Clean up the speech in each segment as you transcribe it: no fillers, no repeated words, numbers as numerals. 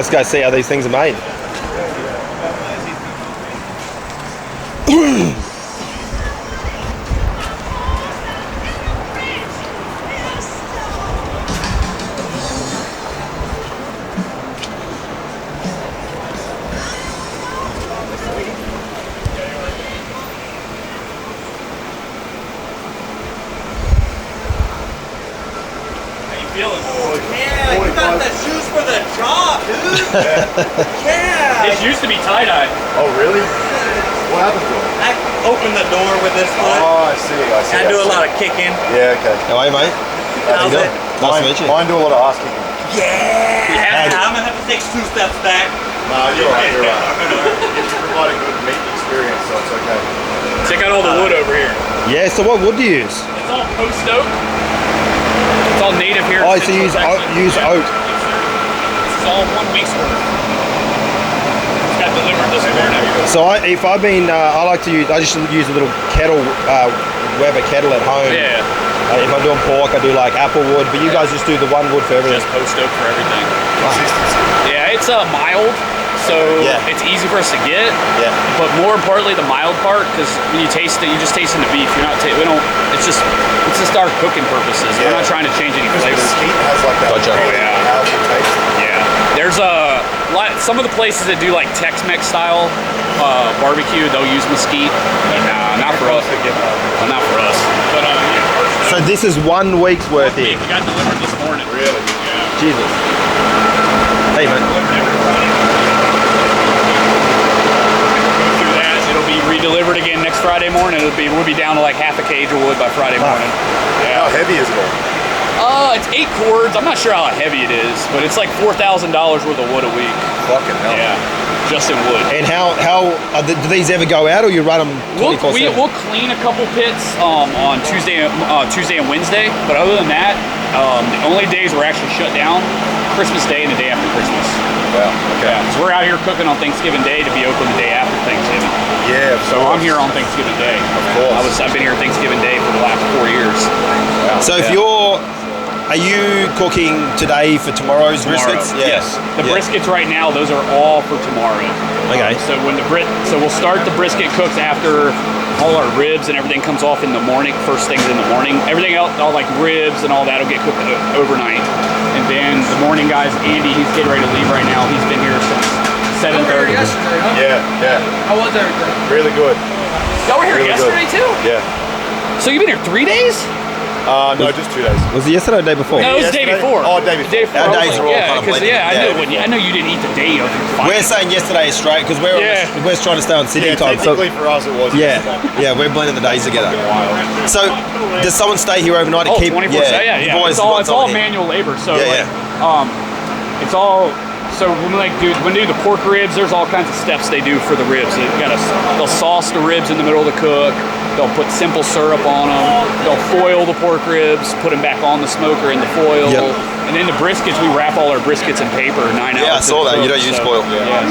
Let's go see how these things are made. Yeah, you got the shoes for the job, dude. Yeah. It used to be tie-dye. Oh, really? What happened to it? I opened the door with this foot. Oh, I see. I do a lot of kicking. Yeah, okay. How are you, mate? How's it? Nice to meet you. Mine do a lot of ass kicking. Yeah. I'm gonna have to take 2 steps back. Nah, you're right, you're right. You're providing good meat experience, so it's okay. Check out all the wood over here. Yeah, so what wood do you use? It's all post oak. It's all native here. Oh, so you use oak. Yes, sir. This is all 1 week's worth. It's got delivered this morning. So I like to use, I just use a little kettle, Weber kettle at home. Yeah. If I'm doing pork, I do like apple wood, but you guys just do the 1 wood for everything. Just post oak for everything. Wow. Yeah, it's mild, so it's easy for us to get. Yeah. But more importantly, the mild part, because when you taste it, you just taste in the beef. You're not. We don't. It's just our cooking purposes. We're not trying to change any flavors. Mesquite has like that. Gotcha. Really powerful taste. Yeah. There's a lot. Some of the places that do like Tex-Mex style barbecue, they'll use mesquite. But not for us. Well, not for us. But So this is 1 week's worth here. we got delivered this morning. Really? Yeah. Jesus. Hey, man. Through that, it'll be re-delivered again next Friday morning. We'll be down to like half a cage of wood by Friday morning. How heavy is it all? It's 8 cords. I'm not sure how heavy it is, but it's like $4,000 worth of wood a week. Fucking hell. Yeah, just in wood. And how do these ever go out, or you run them 24/7? We'll clean a couple pits on Tuesday and Wednesday, but other than that, the only days we're actually shut down, Christmas Day and the day after Christmas. Wow. Okay. Yeah, because we're out here cooking on Thanksgiving Day to be open the day after Thanksgiving. Yeah. So I'm here on Thanksgiving Day. Of course. I've been here Thanksgiving Day for the last 4 years. Wow. So if are you cooking today for tomorrow's briskets? Yes. The briskets right now, those are all for tomorrow. Okay. So we'll start the brisket cooks after all our ribs and everything comes off in the morning, first things in the morning. Everything else, all like ribs and all that will get cooked overnight. And then the morning guys, Andy, he's getting ready to leave right now. He's been here since 7:30. Yesterday, huh? Yeah. How was everything? Really good. Y'all were here Really yesterday too? Yeah. So you've been here 3 days? No, just 2 days. Was it yesterday or the day before? No, it was the day Yesterday? before. Oh, day before. Our I was days are all kind of because blended. I know you didn't eat the day of your fight. We're saying yesterday is straight because we're trying to stay on Sydney Yeah, time. So technically for us it was. yeah, we're blending the days together. So does someone stay here overnight to keep? 24/7. Yeah. You've always It's all, got it's all someone here. manual labor. So Yeah, it's all. So when we do the pork ribs, there's all kinds of steps they do for the ribs. They'll sauce the ribs in the middle of the cook. They'll put simple syrup on them. They'll foil the pork ribs, put them back on the smoker in the foil. Yep. And then the briskets, we wrap all our briskets in paper 9 hours. Yeah, I saw that. You don't use foil. Yeah,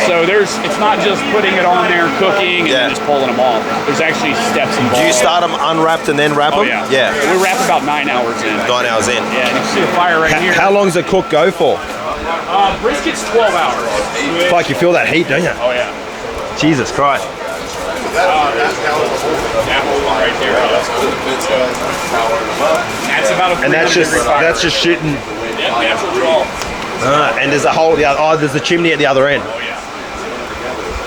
so it's not just putting it on there, cooking, and then just pulling them off. There's actually steps involved. Do you start them unwrapped and then wrap them? Yeah. Yeah. We wrap about 9 hours in. 9 hours in. Yeah, and you see the fire right here. How long does a cook go for? Brisket's 12 hours. Like you feel that heat, don't you? Oh yeah. Jesus Christ. That one right there. That's about a And that's 300 degree fire. just shooting. Yeah, natural draw. And there's a hole. There's a chimney at the other end. Oh yeah.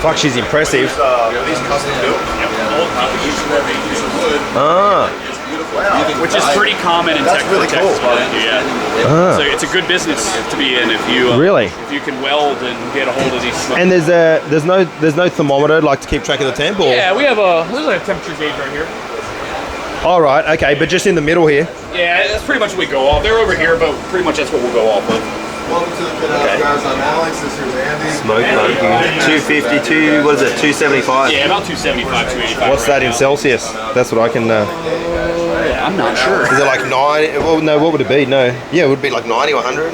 Fuck, she's impressive. These custom built. Which is pretty common in That's really Texas. cool. Yeah. So it's a good business to be in if you if you can weld and get a hold of these. And there's no thermometer like to keep track of the temp, or? Yeah, there's a temperature gauge right here. All right, okay, but just in the middle here. Yeah, that's pretty much what we go off. They're over here, but pretty much that's what we'll go off with. Welcome to the Pit House, guys. I'm Alex. This here's Andy. Smoke barbecue. 252. What is it? 275. Yeah, about 275, 285. What's that in Celsius? That's what I can. I'm not sure. Is it like 90? Well, no. What would it be? No. Yeah, it would be like 90 or 100.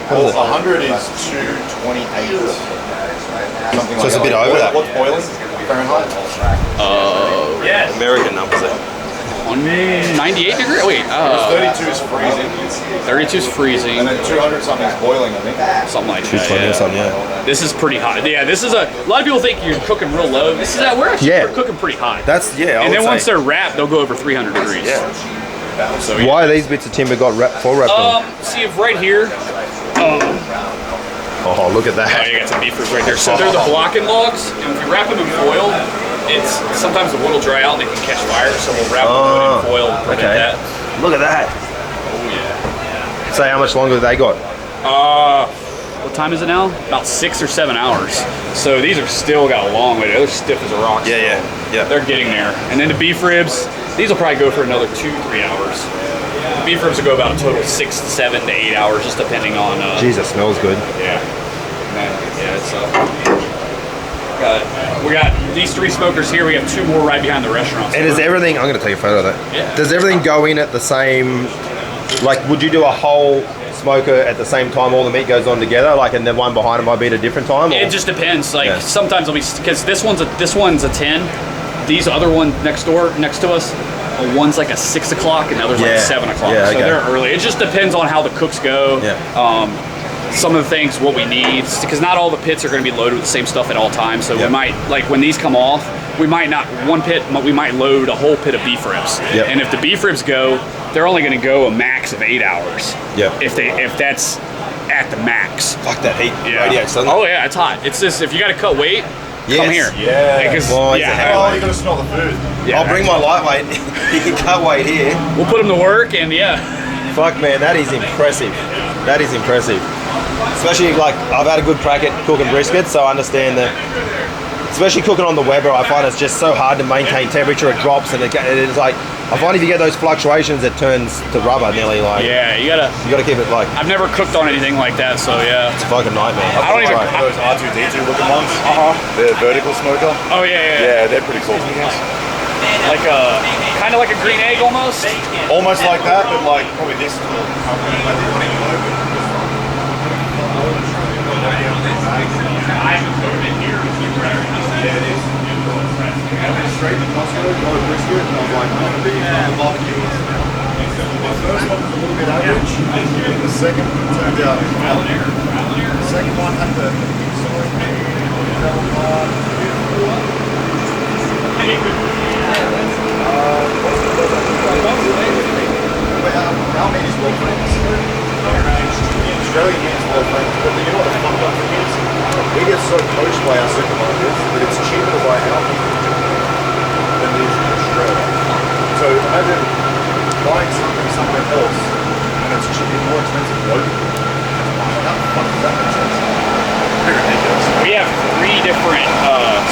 Well, 100 is 228. Something So it's a bit that. over that. What's boiling? Fahrenheit? Yeah. American numbers there. 98 degrees. Wait, 32 is freezing. 32 is freezing. And then 200 something is boiling, I think. Something like that. 220 or something, yeah. This is pretty hot. Yeah, this is a lot of people think you're cooking real low. This is we're cooking pretty hot. That's, yeah, and then once they're wrapped, they'll go over 300 degrees. Yeah. So, why are these bits of timber got full wrapped on? See if right here. Oh, look at that. Oh, you got some beefers right there. So they're the blocking logs, and if you wrap them in foil, it's sometimes the wood will dry out and they can catch fire. So we'll wrap them in foil to prevent that. Look at that. Oh yeah. Say how much longer they got? What time is it now? About 6 or 7 hours. So these are still got a long way. They're stiff as a rock. Yeah. They're getting there. And then the beef ribs, these will probably go for another 2-3 hours. The beef ribs will go about a total 6 to 7 to 8 hours, just depending on. Jeez, that smells good. Yeah. It's we got these 3 smokers here. We have 2 more right behind the restaurant. And is everything? I'm gonna take a photo of that. Yeah. Does everything go in at the same? Like, would you do a whole smoker at the same time? All the meat goes on together, like, and then one behind it might be at a different time. Or? It just depends. Like sometimes it'll be because this one's a 10. These other one next to us. One's like a 6 o'clock and the other's like 7 o'clock. Yeah, so they're early. It just depends on how the cooks go. Yeah. Some of the things, what we need, because not all the pits are going to be loaded with the same stuff at all times. So we might, like when these come off, we might not, one pit, we might load a whole pit of beef ribs. Yep. And if the beef ribs go, they're only going to go a max of 8 hours. Yeah. If that's at the max. Fuck that heat. Yeah. Radiates, doesn't it? Oh yeah, it's hot. It's just, if you got to cut weight, come here. Yeah. Because, Well, Oh, you're gonna smell the food. yeah, I'll bring my lightweight. You can cut weight here. We'll put them to work and Fuck, man, that is impressive. That is impressive. Especially, like, I've had a good crack at cooking brisket, so I understand that. Especially cooking on the Weber, I find it's just so hard to maintain temperature. It drops, and it's like, I find if you get those fluctuations, it turns to rubber nearly. Like, yeah, you gotta keep it like. I've never cooked on anything like that, so yeah. It's a fucking nightmare. I don't even. Those R2D2 looking ones. The vertical smoker. Oh yeah. Yeah, they're pretty cool. Like a kind of like a green egg almost. Almost like that, but like probably this tall. Straight to Costco, got a brisket, and I was like, I'm big fan of barbecue. My first one was a little bit average, and the second turned out phenomenal. The second one had the our meat is well friends. Australian meat is well friends, but you know what the fucked up thing is? We get so poached by our supermarkets that it's cheaper to buy our meat than it is in Australia. So imagine buying something somewhere else and it's more expensive locally. How the fuck does that make sense? Pretty ridiculous. We have 3 different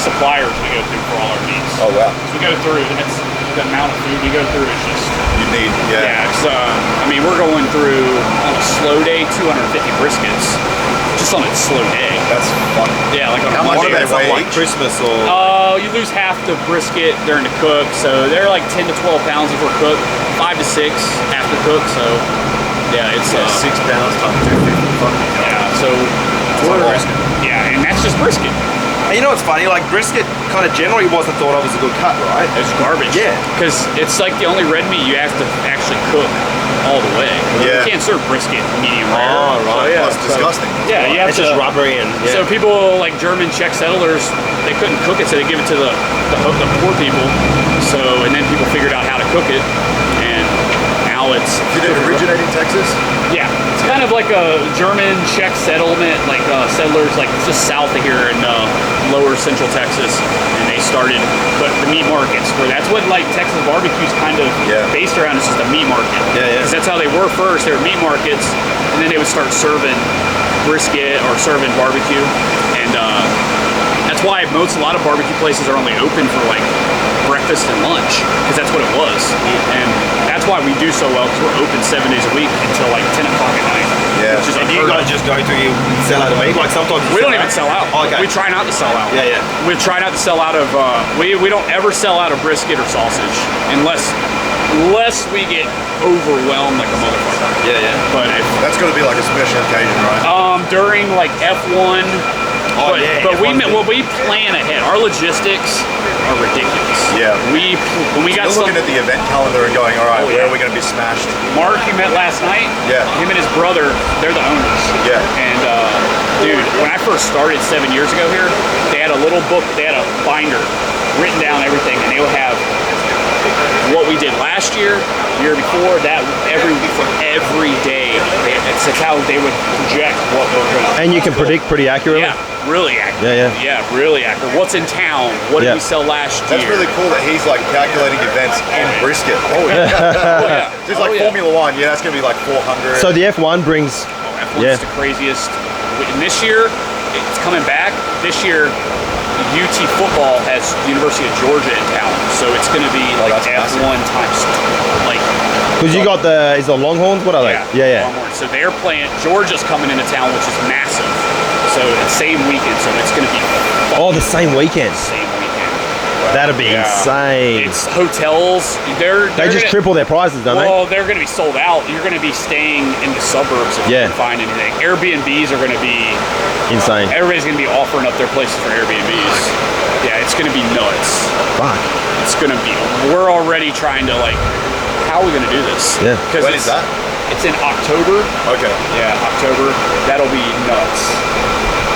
suppliers we go through for all our meats. Oh wow. So we go through, and it's the amount of food we go through is just. You need, Yeah, it's. I mean, we're going through on a slow day 250 briskets, just on a slow day. That's fun. Yeah, like on How a much Monday. do they weigh Like each? Christmas or. You lose half the brisket during the cook, so they're like 10 to 12 pounds if we're cooked, 5 to 6 after cook. So yeah, it's 6 pounds times 250. Fuck me. yeah. So yeah, and that's just brisket. And you know what's funny? Like, brisket kind of generally wasn't thought of as a good cut, right? It's garbage. Yeah. Because it's like the only red meat you have to actually cook all the way. Yeah. You can't serve brisket medium rare. Oh, right. So, yeah. That's disgusting. Yeah, you have It's to. just rubbery and. Yeah. So people like German Czech settlers, they couldn't cook it, so they give it to the poor people. So and then people figured out how to cook it, and now it's. Did it originate in Texas? Yeah, it's kind of like a German Czech settlement, like settlers, like just south of here in lower central Texas, and they started, but the meat markets, where that's what like Texas barbecue's kind of based around, is just a meat market. Yeah. Because that's how they were first. They were meat markets, and then they would start serving brisket or serving barbecue, and that's why a lot of barbecue places are only open for like breakfast and lunch, because that's what it was, and that's why we do so well, because we're open 7 days a week until like 10 o'clock at night. Yeah. Which is And you unheard of. guys just go through, you sell out of meat? Like sometimes you We don't sell even sell out. Oh, okay. We try not to sell out. Yeah. We try not to sell out of. We don't ever sell out of brisket or sausage unless we get overwhelmed like a motherfucker. Yeah. But if That's got to be like a special occasion, right? during like F1 Oh, but, yeah, but F1's we plan ahead. Our logistics are ridiculous. Yeah. When we got You're looking at the event calendar and going, all right, Oh, where yeah. are we going to be smashed? Mark, you met last night. Yeah. Him and his brother, they're the owners. Yeah. And dude, when I first started 7 years ago here, they had a little book, they had a binder, written down everything, and they would have what we did last year, year before, that every day. It's how they would project what we're going to. And you can predict pretty accurately. Yeah, really accurate. Yeah. Yeah, really accurate. What's in town? What did we sell last year? That's really cool that he's like calculating events in Brisket. Oh yeah. Oh yeah. Just like Formula One, yeah, that's going to be like 400. So the F1 brings. F1's the craziest. And this year, it's coming back. This year, UT football has the University of Georgia in town, so it's going to be like that's massive. F1 times like. Because you got is the Longhorns? What are they? Yeah. Longhorns. So they're playing. Georgia's coming into town, which is massive. So it's same weekend. So it's going to be. Oh, the same weekend. Same weekend. That'd be insane. It's hotels. They just triple their prices, don't they? Well, they're going to be sold out. You're going to be staying in the suburbs if you can find anything. Airbnbs are going to be insane. Everybody's going to be offering up their places for Airbnbs. Yeah, it's going to be nuts. Fuck. It's going to be. We're already trying to like. How are we going to do this? Yeah. When is that? It's in October. Okay. Yeah, October. That'll be nuts.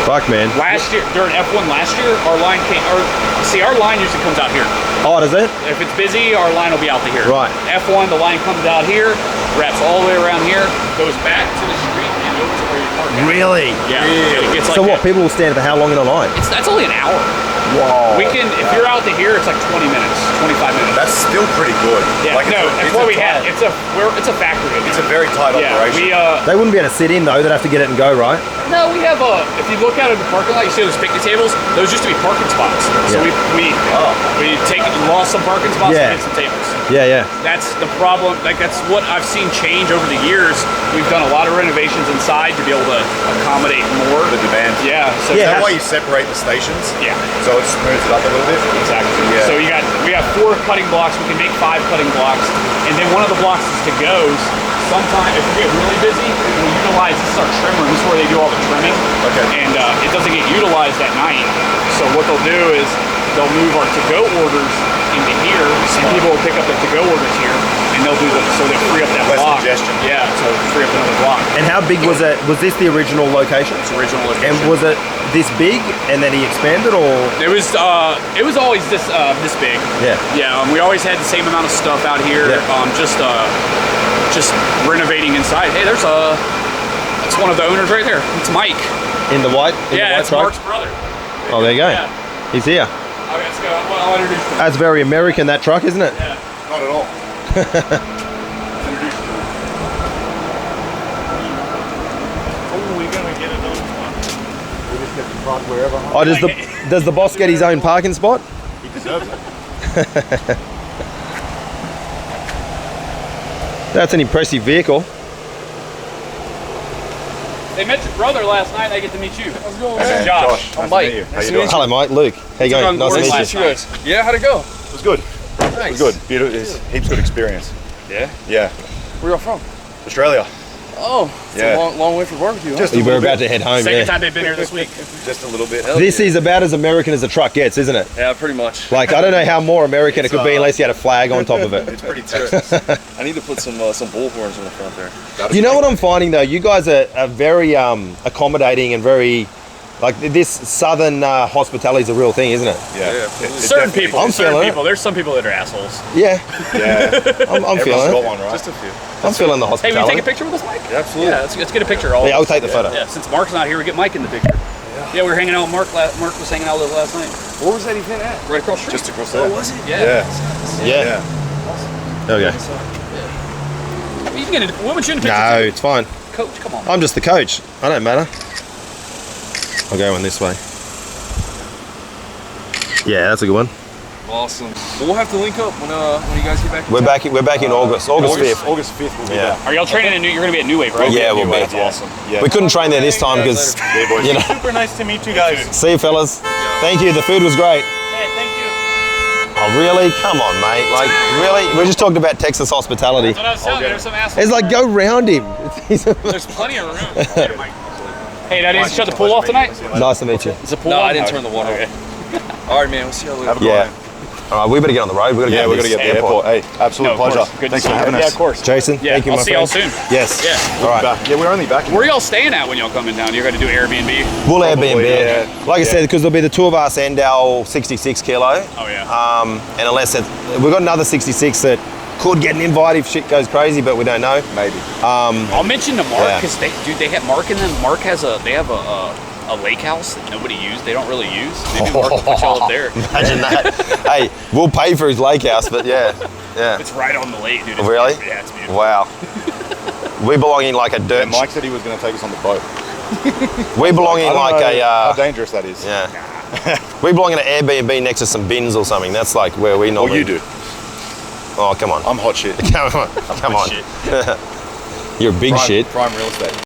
Fuck, man. Last year, during F1 last year, our line came. Our line usually comes out here. Oh, does it? If it's busy, our line will be out to here. Right. F1, the line comes out here, wraps all the way around here, goes back to the street and over to where you park. Really? Yeah. It gets like So what? People will stand for how long in a line? That's only an hour. Whoa. We can, if you're out to here, it's like 20 minutes, 25 minutes. That's still pretty good. Yeah. Like It's what we have. It's a factory. It's a very tight operation. They wouldn't be able to sit in though. They'd have to get it and go, right? No, we have if you look out at the parking lot, you see those picnic tables. Those used to be parking spots. So we lost some parking spots and made some tables. Yeah. That's the problem. Like that's what I've seen change over the years. We've done a lot of renovations inside to be able to accommodate more The demand. Yeah. So Is that why you separate the stations? Yeah. So it smooths it up a little bit? Exactly. Yeah. So we have 4 cutting blocks. We can make 5 cutting blocks, and then one of the blocks is to goes. Sometimes if we get really busy, we utilize this is our trimmer. This is where they do all the trimming. Okay. And it doesn't get utilized at night. So what they'll do is they'll move our to-go orders into here, and people will pick up their to-go orders here, and they'll do so they'll free up that Less block. congestion. Yeah. So free up another block. And how big was it? Was this the original location? It's original location. And was it this big and then he expanded, or? It was always this big. Yeah. Yeah. We always had the same amount of stuff out here. Yeah. Just renovating inside. Hey, that's one of the owners right there. It's Mike. In the white? That's truck? Mark's brother. Oh, there you go. Yeah. He's here. Okay, let's go. Well, I'll introduce you. That's very American, that truck, isn't it? Yeah. Not at all. We're gonna get it done. We just get to park wherever. Oh, does the boss get his own parking spot? He deserves it. That's an impressive vehicle. They met your brother last night. I get to meet you. How's it going, Hey, Josh. Nice to meet you. How you doing? Hello, Mike. Luke. How you going? Nice to meet you. Nice. Yeah, how'd it go? It was good. It was good. Beautiful. It's heaps good experience. Yeah. Yeah. Where y'all from? Australia. Oh, it's Yeah. a long way for barbecue, huh? Just We were about to head home, Second yeah. time they've been here this week. Just a little bit. This is about as American as a truck gets, isn't it? Yeah, pretty much. Like, I don't know how more American it could be unless you had a flag on top of it. It's pretty Texas. I need to put some bullhorns on the front there. You know what I'm finding though? You guys are very accommodating and very, like, this southern hospitality is a real thing, isn't it? Yeah. Yeah, It Certain definitely- people. I'm certain feeling it. people. There's some people that are assholes. Yeah, Yeah. I'm Everyone's feeling got it. one, right? Just a few. I'm feeling the Hey, will you hospitality. take a picture with us, Mike? Yeah, absolutely. Yeah, let's get a picture. All Yeah, I'll take the photo. Yeah, since Mark's not here, we get Mike in the picture. Yeah, we were hanging out with Mark. Mark was hanging out with us last night. Where was that event at? Right across the street. Just across there. Was it? Yeah. Yeah. Yeah. Okay. You can get it. What would you in the picture? No, too? it's fine. Coach, come on. I'm just the coach. I don't matter. I'll go in this way. Yeah, that's a good one. Awesome. Well, we'll have to link up when you guys get back. We're back in August 5th. August 5th we'll be Yeah. back. Are y'all training in New? You're gonna be at New Wave, right? Yeah, we'll be. That's awesome. Yeah. We couldn't train there this time because, Yeah, boys. you know. Super nice to meet you guys. See you, fellas. Thank you. The food was great. Hey, thank you. Oh, really? Come on, mate. Like, really? We just talked about Texas hospitality. That's what I was telling you. There's some assholes. It's like, go round him. There's plenty of room. Here, Mike. Hey, that is shut the pool off tonight? Nice to meet you. Is the pool No, on? I didn't turn the water Okay. off. All right, man. We'll see you later. Have a good Yeah. one. All right, we better get on the road. We got to Yeah, get we're to gonna this get to the airport. Hey, absolute No, of pleasure. course. Good to Thanks see for you. having Yeah, us. of course. Jason, Yeah, thank you, I'll my see y'all friend. soon. Yes. Yeah. All right. Yeah, we're only back. Where are y'all staying at when y'all coming down? You're going to do Airbnb? We'll Probably, Airbnb. yeah. Like I said, because there'll be the two of us and our 66 kilo. Oh, yeah. And unless we've got another 66 that could get an invite if shit goes crazy, but we don't know. Maybe. I'll mention to Mark Yeah. because they have Mark and them. Mark has a lake house that nobody used. They don't really use. Maybe Mark will put y'all up there. Imagine that. Hey, we'll pay for his lake house, but yeah. It's right on the lake, dude. It's Really? beautiful. Yeah, it's beautiful. Wow. We belong in like a dirt. And Mike said he was going to take us on the boat. We belong in I don't like know how a. dangerous that is. Yeah. We belong in an Airbnb next to some bins or something. That's like where we Well, normally. you do. Oh, come on. I'm hot shit. Come on. Come on. Shit. You're big shit. Prime real estate.